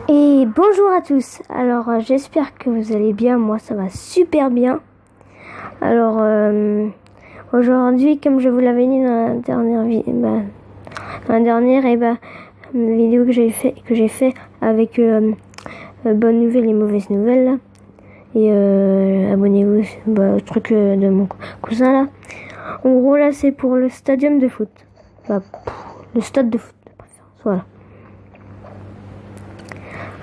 Et bonjour à tous. Alors j'espère que vous allez bien. Moi ça va super bien. Alors aujourd'hui, comme je vous l'avais dit dans la dernière vidéo que j'ai fait avec bonnes nouvelles et mauvaises nouvelles là. Et abonnez-vous au truc de mon cousin là. En gros là c'est pour le stadium de foot. Enfin, le stade de foot de préférence. Voilà.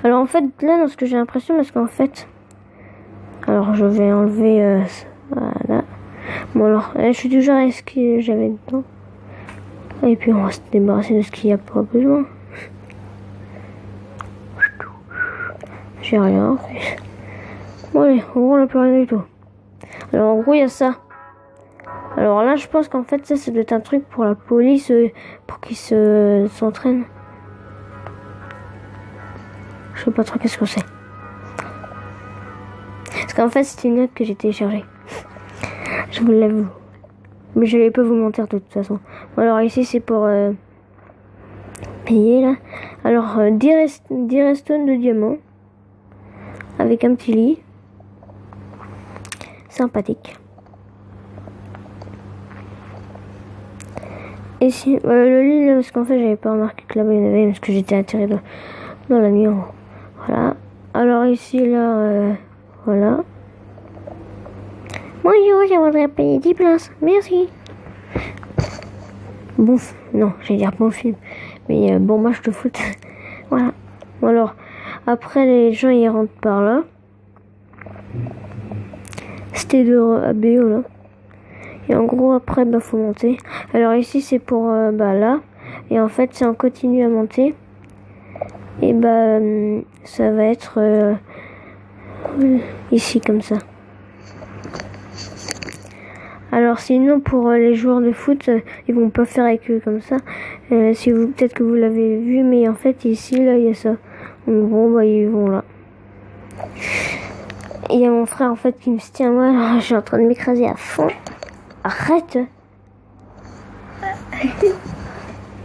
Alors en fait là dans ce que j'ai l'impression, parce qu'en fait, alors je vais enlever voilà. Bon alors je suis toujours à ce que j'avais dedans. Et puis on va se débarrasser de ce qu'il n'y a pas besoin. J'ai rien fait. Bon allez, en gros on n'a plus rien du tout. Alors en gros il y a ça. Alors là je pense qu'en fait ça doit être un truc pour la police, pour qu'ils s'entraînent. Je sais pas trop qu'est-ce que c'est. Parce qu'en fait c'est une note que j'ai téléchargée. Je vous l'avoue. Mais je vais pas vous mentir de toute façon. Bon, alors ici c'est pour payer là. Alors 10 redstone de diamants. Avec un petit lit. Sympathique. Et si le lit là, parce qu'en fait j'avais pas remarqué que là-bas il y en avait, parce que j'étais atterré dans la nuit. Voilà. Alors ici là, voilà. Bonjour, je voudrais payer 10 places. Merci. Bon, non, j'allais dire bon film. Mais bon match de foot. Voilà. Alors, après les gens ils rentrent par là. C'était de ABO là. Et en gros après faut monter. Alors ici c'est pour là. Et en fait si on continue à monter, et ça va être ici comme ça. Alors sinon pour les joueurs de foot, ils vont pas faire avec eux comme ça. Si vous peut-être que vous l'avez vu, mais en fait ici là il y a ça. Donc bon ils vont là. Et il y a mon frère en fait qui me tient à moi. Alors je suis en train de m'écraser à fond. Arrête.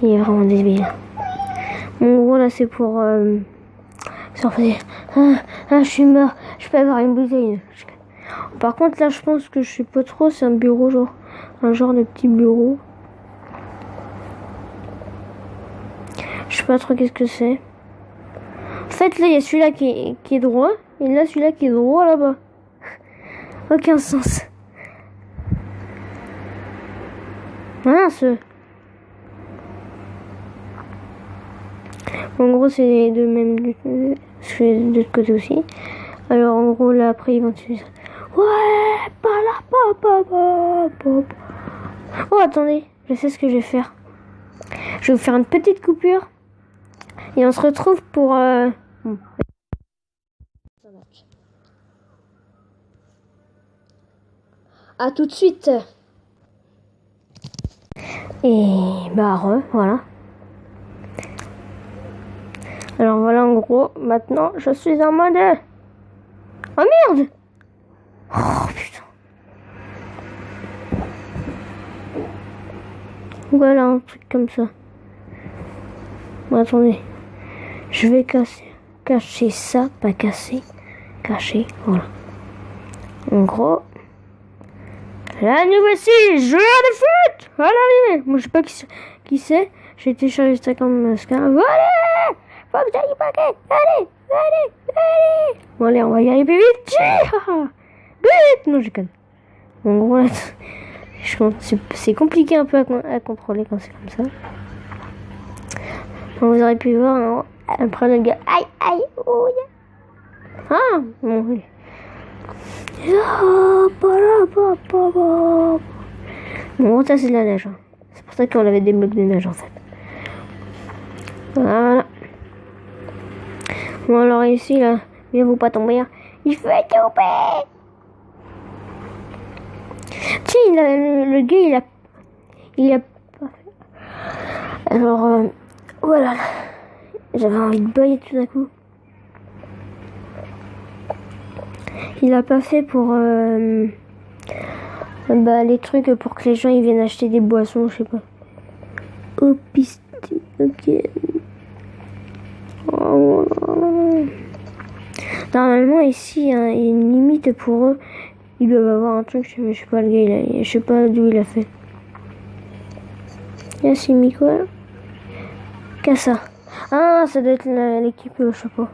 Il est vraiment débile. Mon gros là c'est pour surfer. Je suis mort. Je peux avoir une bouteille. Par contre là je pense que je sais pas trop. C'est un bureau genre. Un genre de petit bureau. Je sais pas trop qu'est-ce que c'est. En fait là il y a celui-là qui est droit. Et là celui-là qui est droit là-bas. Aucun sens. Mince. En gros c'est de même de l'autre côté aussi. Alors en gros là après ils vont utiliser. Ouais, pas là, Oh attendez, je sais ce que je vais faire. Je vais vous faire une petite coupure. Et on se retrouve pour À tout de suite. Et voilà. Alors voilà en gros, maintenant je suis en mode... Oh merde! Oh putain. Voilà un truc comme ça. Bon, attendez. Je vais cacher ça, pas casser. Cacher, voilà. En gros... Là nous voici, joueurs de foot! Voilà, moi je sais pas qui c'est. J'ai téléchargé ça comme scar. Voilà! Faut que j'aille paquet! Allez! Bon allez, on va y aller plus vite! But! Non, je conne. En gros, là, c'est compliqué un peu à contrôler quand c'est comme ça. Bon, vous aurez pu voir, hein, après le gars. Aïe! Oh, yeah. Ah! Bon, oui. Bon, ça c'est de la neige. Hein. C'est pour ça qu'on avait des blocs de neige en fait. Voilà. Bon alors ici là, mieux vous pas tomber. Hein. Il faut être tomber. Tiens, le gars il a pas fait. Alors voilà. J'avais envie de bailler tout d'un coup. Il a pas fait pour les trucs pour que les gens ils viennent acheter des boissons, je sais pas. Au piste. Ok. Oh. Normalement, ici, hein, il y a une limite pour eux. Ils doivent avoir un truc, mais je sais pas, le gars, je sais pas d'où il a fait. Là, c'est mis quoi? Qu'est-ce ça? Ah, ça doit être l'équipe, je sais pas.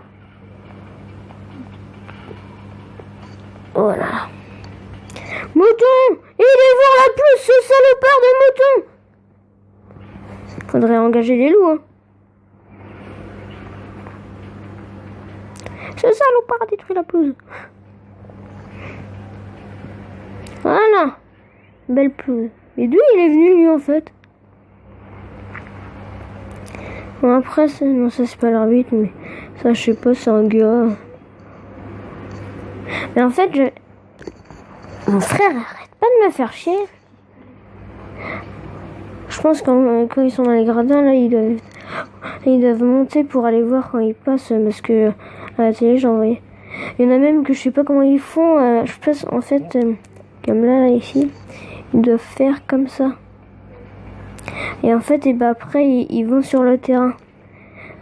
Voilà. Mouton! Il est voir la plus, ce salopard de mouton! Faudrait engager des loups, hein. Ce salopard a détruit la pelouse. Voilà. Belle pelouse. Et d'où il est venu, lui, en fait? Bon, après, non, ça c'est pas l'arbitre, mais ça, je sais pas, c'est un gars. Mais en fait, mon frère arrête pas de me faire chier. Je pense que quand ils sont dans les gradins, là, ils doivent monter pour aller voir quand ils passent, parce que à la télé, j'en voyais. Il y en a même que je sais pas comment ils font. Je pense, en fait, comme là, ici, ils doivent faire comme ça. Et en fait, et ben après, ils vont sur le terrain.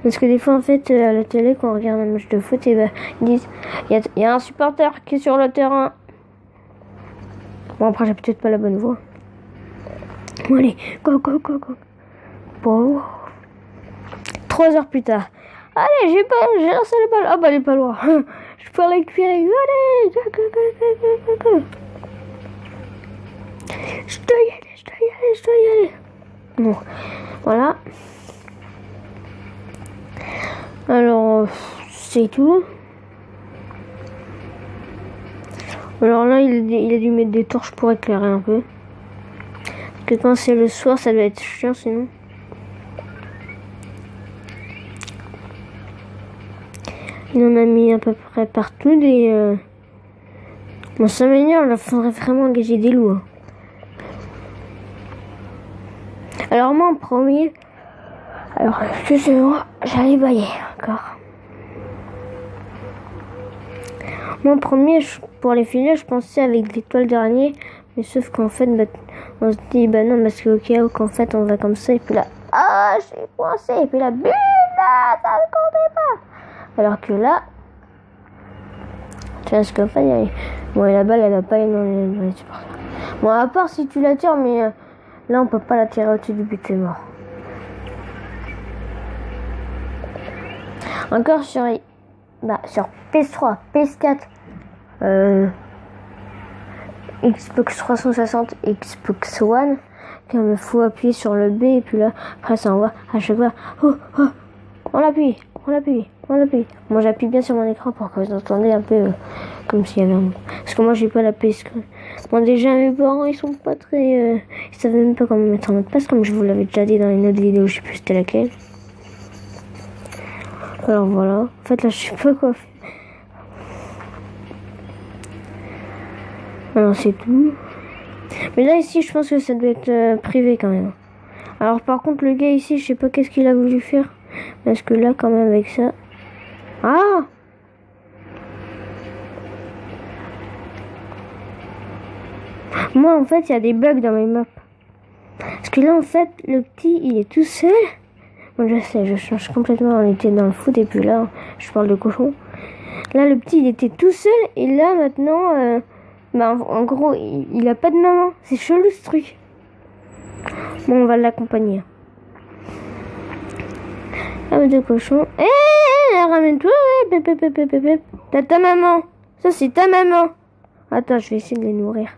Parce que des fois, en fait, à la télé, quand on regarde un match de foot, et ben, ils disent il y a un supporter qui est sur le terrain. Bon, après, j'ai peut-être pas la bonne voix. Bon, allez, go. Bon. 3 heures plus tard. Allez, j'ai lancé le ballon. Ah, bah, elle est pas loin. Je peux récupérer. Allez, go. Je dois y aller. Bon, voilà. Alors, c'est tout. Alors là, il a dû mettre des torches pour éclairer un peu. Parce que quand c'est le soir, ça doit être chiant sinon. Il en a mis à peu près partout des... Bon, ça m'énerve, il faudrait vraiment engager des loups. Hein. Alors moi, en premier... Alors, excusez-moi, j'allais bailler encore. Moi, en premier, pour les filets, je pensais avec l'étoile d'araignée. Mais sauf qu'en fait, bah, on se dit, bah non, parce qu'au cas où qu'en fait, on va comme ça. Et puis là, ah, je suis coincé. Et puis la bulle, là, ça ne comptait pas. Alors que là, tu vois ce qu'en fait, bon, et la balle, elle va pas aller dans les supporters. Bon, à part si tu la tires, mais là, on peut pas la tirer au-dessus du but, c'est mort. Encore sur PS3, PS4, Xbox 360, Xbox One, comme il faut appuyer sur le B et puis là, après ça envoie à chaque fois. On l'appuie. Moi j'appuie bien sur mon écran pour que vous entendiez un peu comme s'il y avait un... Parce que moi j'ai pas la PS. Moi déjà mes parents ils sont pas très... ils savent même pas comment mettre en mode passe comme je vous l'avais déjà dit dans une autre vidéo, je sais plus c'était laquelle. Alors voilà, en fait là je sais pas quoi faire. Alors c'est tout. Mais là ici je pense que ça doit être privé quand même. Alors par contre le gars ici je sais pas qu'est-ce qu'il a voulu faire. Parce que là quand même avec ça... Ah! Moi en fait il y a des bugs dans mes maps. Parce que là en fait le petit il est tout seul. Bon, je sais, je change complètement. On était dans le foot et puis là, je parle de cochon. Là, le petit, il était tout seul et là, maintenant, en gros, il a pas de maman. C'est chelou ce truc. Bon, on va l'accompagner. Ah, de cochon. Ramène-toi. T'as ta maman. Ça, c'est ta maman. Attends, je vais essayer de les nourrir.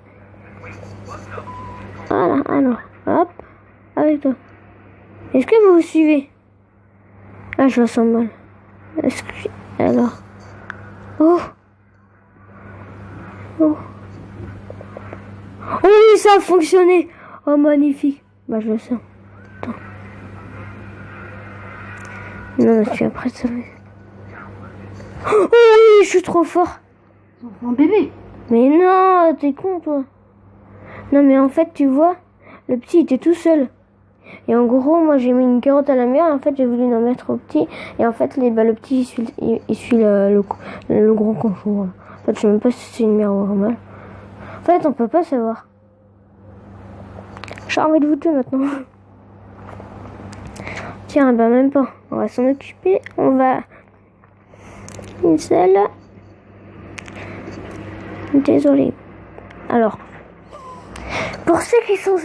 Voilà, alors, hop, avec toi. Est-ce que vous suivez? Ah, je la sens mal. Est-ce que... Alors... Oh, oui, ça a fonctionné. Oh, magnifique. Bah, je le sens. Attends. Non, parce qu'après, ça va... Oh oui, je suis trop fort. Un bébé. Mais non, t'es con, toi. Non, mais en fait, tu vois, le petit était tout seul. Et en gros, moi j'ai mis une carotte à la mère. Et en fait, j'ai voulu en mettre au petit. Et en fait, le petit il suit le gros cochon. En fait, je sais même pas si c'est une mère ou un mâle. En fait, on peut pas savoir. J'ai envie de vous tuer maintenant. Tiens, bah même pas. On va s'en occuper. On va... Une seule. Désolé. Alors, pour ceux qui ont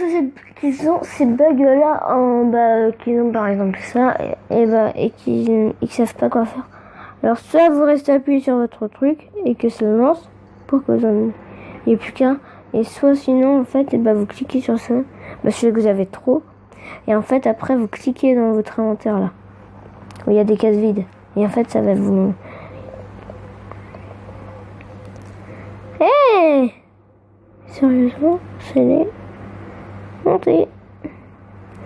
ces bugs-là, qui ont par exemple ça, et qui savent pas quoi faire. Alors, soit vous restez appuyé sur votre truc et que ça lance pour que vous n'ayez plus qu'un. Et soit sinon, en fait, vous cliquez sur ça, celui que vous avez trop. Et en fait, après, vous cliquez dans votre inventaire là, où il y a des cases vides. Et en fait, ça va vous... Hey! Sérieusement, c'est les... Montez.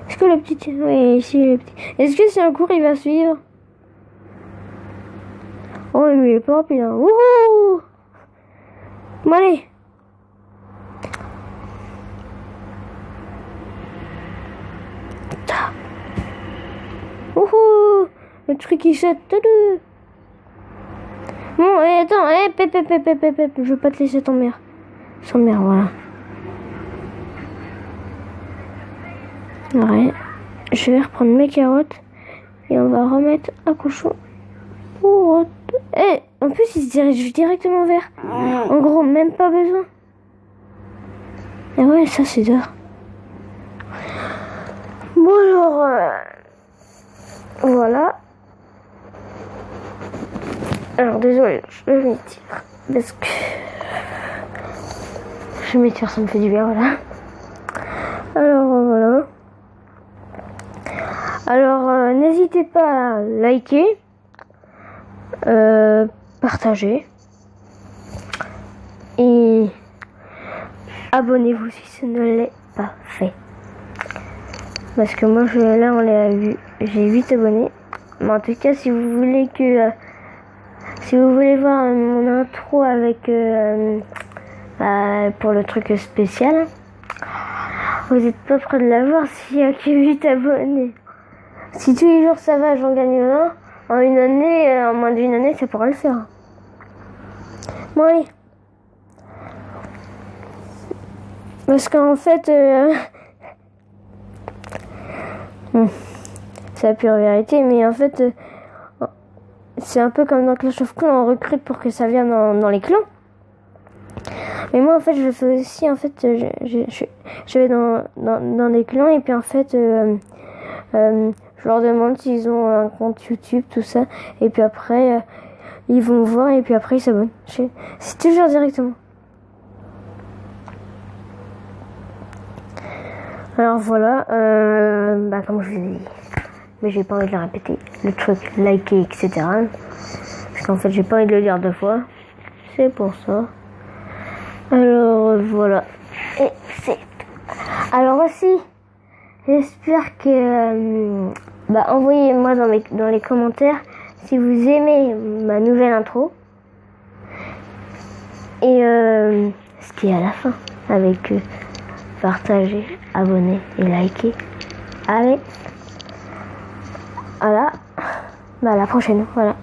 Est-ce que le petit... Oui, ici, le petit... Est-ce que c'est un cours, il va suivre? Oh, mais il est pas rapide, hein. Wouhou! Bon, allez. Wouhou! Le truc il saute. Bon, attends, je veux pas te laisser tomber. Sans mère, voilà. Ouais. Je vais reprendre mes carottes et on va remettre un cochon. En plus il se dirige directement vers. En gros, même pas besoin. Et ouais, ça c'est d'or. Bon alors, voilà. Alors désolé, je vais m'étire parce que je m'étire, ça me fait du bien, voilà. Alors voilà. Alors n'hésitez pas à liker, partager et abonnez-vous si ce ne l'est pas fait. Parce que moi là on l'a vu, j'ai 8 abonnés. Mais en tout cas si vous voulez voir mon intro avec pour le truc spécial, vous n'êtes pas près de l'avoir s'il n'y a que 8 abonnés. Si tous les jours ça va, j'en gagne 20, en une année, en moins d'une année, ça pourra le faire. Bon allez. Parce qu'en fait, c'est la pure vérité, mais en fait, c'est un peu comme dans Clash of Clans, on recrute pour que ça vienne dans les clans. Mais moi en fait je le fais aussi, en fait je vais dans des clans et puis en fait je leur demande s'ils ont un compte YouTube, tout ça, et puis après ils vont me voir et puis après ils s'abonnent. C'est toujours directement. Alors voilà, comme je vous ai dit, mais j'ai pas envie de le répéter, le truc liker, etc. Parce qu'en fait j'ai pas envie de le dire 2 fois, c'est pour ça. Alors voilà. Et c'est... Alors aussi, j'espère que... envoyez-moi dans les commentaires si vous aimez ma nouvelle intro. Et ce qui est à la fin, avec partager, abonner et liker. Allez. Voilà. À la prochaine. Voilà.